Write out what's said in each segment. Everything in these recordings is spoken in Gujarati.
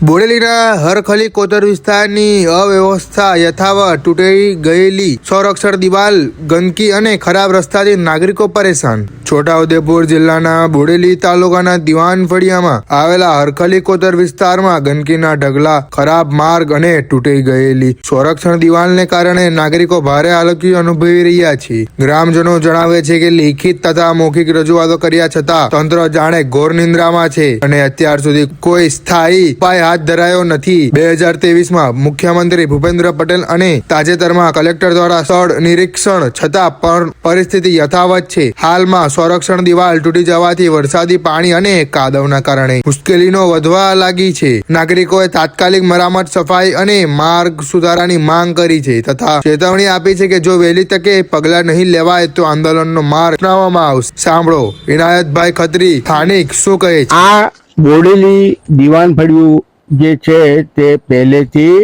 બોડેલીના હરખલી કોતર વિસ્તારની અવ્યવસ્થા યથાવત તૂટી ગયેલી સંરક્ષણ દિવાલ, ગંદકી અને ખરાબ રસ્તાથી નાગરિકો પરેશાન। છોટાઉદેપુર જિલ્લાના બોડેલી તાલુકાના દિવાન ફળિયામાં આવેલા હરખલી કોતર વિસ્તારમાં ગંદકીના ઢગલા, ખરાબ માર્ગ અને તૂટી ગયેલી સંરક્ષણ દિવાલને કારણે નાગરિકો ભારે હાલાકી અનુભવી રહ્યા છે। ગ્રામજનો જણાવે છે કે લેખિત તથા મૌખિક રજૂઆતો કર્યા છતાં તંત્ર જાણે ઘોર નિંદ્રામાં છે અને અત્યાર સુધી કોઈ સ્થાયી ઉપાય હાથ ધરાયો નથી। 2023માં મુખ્યમંત્રી ભૂપેન્દ્ર પટેલ અને તાજેતરમાં કલેક્ટર દ્વારા સ્થળ નિરીક્ષણ છતાં પણ પરિસ્થિતિ યથાવત છે। હાલમાં સંરક્ષણ દિવાલ તૂટી જવાથી વરસાદી પાણી અને કાદવના કારણે મુશ્કેલીનો વધવા લાગી છે। નાગરિકોએ તાત્કાલિક મરામત, સફાઈ અને માર્ગ સુધારાની માંગ કરી છે તથા ચેતવણી આપી છે કે જો વહેલી તકે પગલાં નહીં લેવાય તો આંદોલનનો માર્ગ અપનાવવામાં આવશે। સાંભળો ઇનાયતભાઈ ખત્રી સ્થાનિક શું કહે છે। આ બોડેલી દિવાન ફળિયું જે છે તે પહેલેથી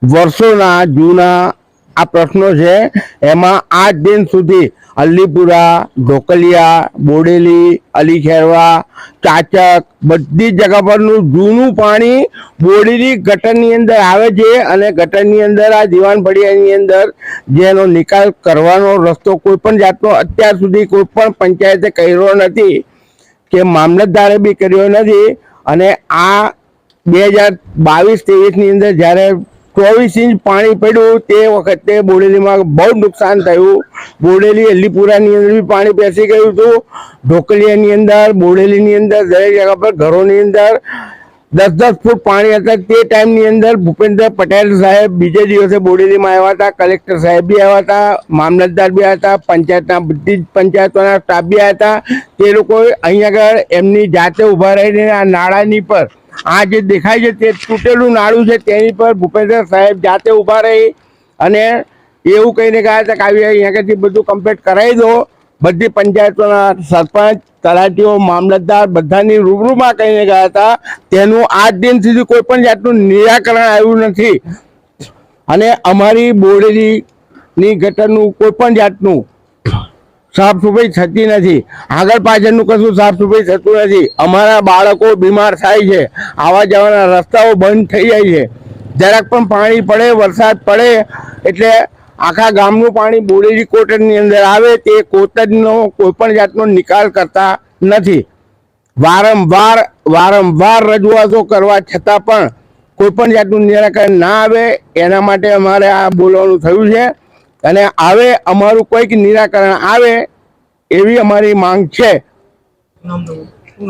વર્ષોના જૂના આ પ્રશ્નો છે। એમાં આજ દિન સુધી અલીપુરા, ઢોકલિયા, બોડેલી, અલીખેરવા, ચાચક બધી જગ્યા પરનું જૂનું પાણી બોડેલી ગટરની અંદર આવે છે અને ગટરની અંદર આ દિવાન ફળિયાની અંદર જેનો નિકાલ કરવાનો રસ્તો કોઈ પણ જાતનો અત્યાર સુધી કોઈ પણ પંચાયતે કર્યો નથી કે મામલતદારે બી કર્યો નથી। અને આ 2022-23ની અંદર જ્યારે 24 ઇંચ પાણી પડ્યું તે વખતે બોડેલીમાં બહુ નુકસાન થયું। બોડેલી અલીપુરાની અંદર બી પાણી બેસી ગયું હતું, ઢોકલિયાની અંદર, બોડેલીની અંદર દરેક જગ્યા પર ઘરોની અંદર 10-10 ફૂટ પાણી હતા। તે ટાઈમની અંદર ભૂપેન્દ્ર પટેલ સાહેબ બીજે દિવસે બોડેલીમાં આવ્યા હતા, કલેક્ટર સાહેબ બી આવ્યા હતા, મામલતદાર બી આવ્યા હતા, પંચાયતના બધી જ પંચાયતોના સ્ટાફ બી આવ્યા હતા। તે લોકો અહીંયા આગળ એમની જાતે ઊભા રહીને આ નાળાની પર આ જે દેખાય છે તે તૂટેલું નાળું છે તેની પર ભૂપેન્દ્ર સાહેબ જાતે ઊભા રહી અને એવું કહીને ગયા હતા કે આવી અહીંયાથી બધું કમ્પ્લીટ કરાવી દો। બધી પંચાયતોના સરપંચ, તલાટીઓ, મામલતદાર બધાની રૂબરૂમાં કહીને ગયા હતા। તેનું આજ દિન સુધી કોઈ પણ જાતનું નિરાકરણ આવ્યું નથી અને અમારી બોડેલીની ગટરનું કોઈ પણ જાતનું સાફ સફાઈ થતી નથી, આગળ પાછળનું કશું સાફ સફાઈ થતું નથી। અમારા બાળકો બીમાર થાય છે, આવવા જવાના રસ્તાઓ બંધ થઈ જાય છે। જરાક પણ પાણી પડે, વરસાદ પડે એટલે આખા ગામનું પાણી બોડેલી કોટરની અંદર આવે, તે કોટરનો કોઈ પણ જાતનો નિકાલ કરતા નથી। વારંવાર રજૂઆતો કરવા છતાં પણ કોઈ પણ જાતનું નિરાકરણ ના આવે એના માટે અમારે આ બોલવાનું થયું છે અને હવે અમારું કોઈક નિરાકરણ આવે એવી અમારી માંગ છે।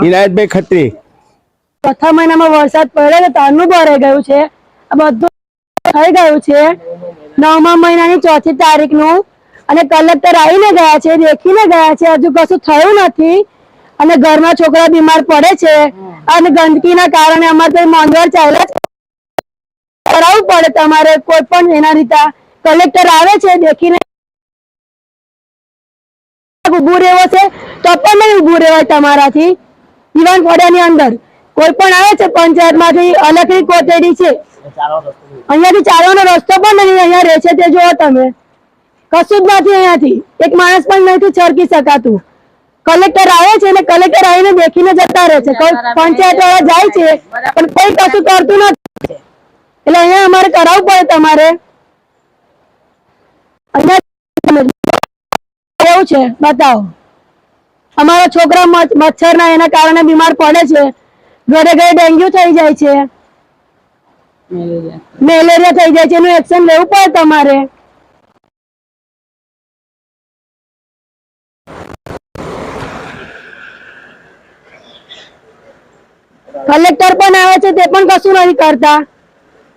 ઇનાયતભાઈ ખત્રી। ચોથા મહિનામાં વરસાદ પડે તો તારનું ભરાઈ ગયું છે, આ બધું થઈ ગયું છે 9મા મહિનાની 4મી તારીખનું અને કલેક્ટર આવીને ગયા છે, દેખીને ગયા છે, હજુ કશું થયું નથી અને ઘરમાં છોકરા બીમાર પડે છે અને ગંદકીના કારણે અમારે તો મોંઘવારી ચાલ્યા કરાવવું પડે તમારે કોઈ પણ એના રીતે કલેક્ટર આવે છે દેખીને ઉભું રહેવો છે તો પણ નહીં ઉભું રહેવાય તમારાથી। દિવાન ફળિયાની અંદર કોઈ પણ આવે છે પંચાયતમાંથી અલગથી કોતેડી છે, અહીંયાથી ચાલવાનો રસ્તો પણ નહીં, અહીંયા રહે છે તે જુઓ તમે, કશું જ નથી અહીંયાથી એક માણસ પણ નથી છરકી શકાતું। કલેક્ટર આવે છે ને કલેક્ટર આવીને દેખીને જતા રહે છે, કોઈ પંચાયત વાળા જાય છે પણ કોઈ કશું કરતું નથી એટલે અહીંયા અમારે કરાવવું પડે તમારે। અહીંયા એવું છે બતાવો, અમારા છોકરા મચ્છરના એના કારણે બીમાર પડે છે, ઘરે ઘરે ડેન્ગ્યુ થઈ જાય છે, મેલેરિયા થઈ જાય છે, એનું એક્શન લેવું પડે તમારે। કલેક્ટર પણ આવે છે તે પણ કશું નથી કરતા,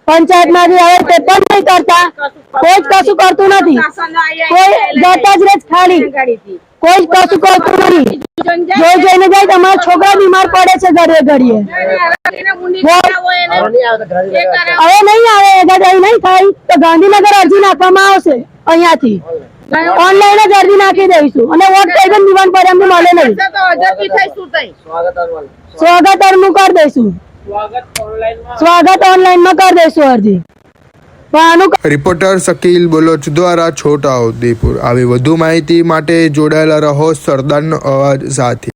પંચાયતમાંથી આવે તે પણ નહીં કરતા, કોઈ જ કશું કરતું નથી, કોઈ જતા જ રહે ખાલી, કોઈ જ કશું કરતું નથી। જોઈ જોઈને જાય તમારા છોકરા બીમાર પડે છે ઘડીએ ઘડીએ, હવે નહીં આવે એગાદાઈ નહીં થાય તો ગાંધીનગર અરજી નાખવામાં આવશે, અહીંયાથી ઓનલાઈન જ અરજી નાખી દઈશું અને વોટ કઈ પણ દિવાન પર એમને મળે નહીં, સ્વાગત નું કરી દઈશું, સ્વાગત ઓનલાઈન માં કરી દઈશું અરજી। રિપોર્ટર શકીલ બલોચ દ્વારા છોટાઉદેપુર। આવી વધુ માહિતી માટે જોડાયેલા રહો સરદારનો અવાજ સાથે।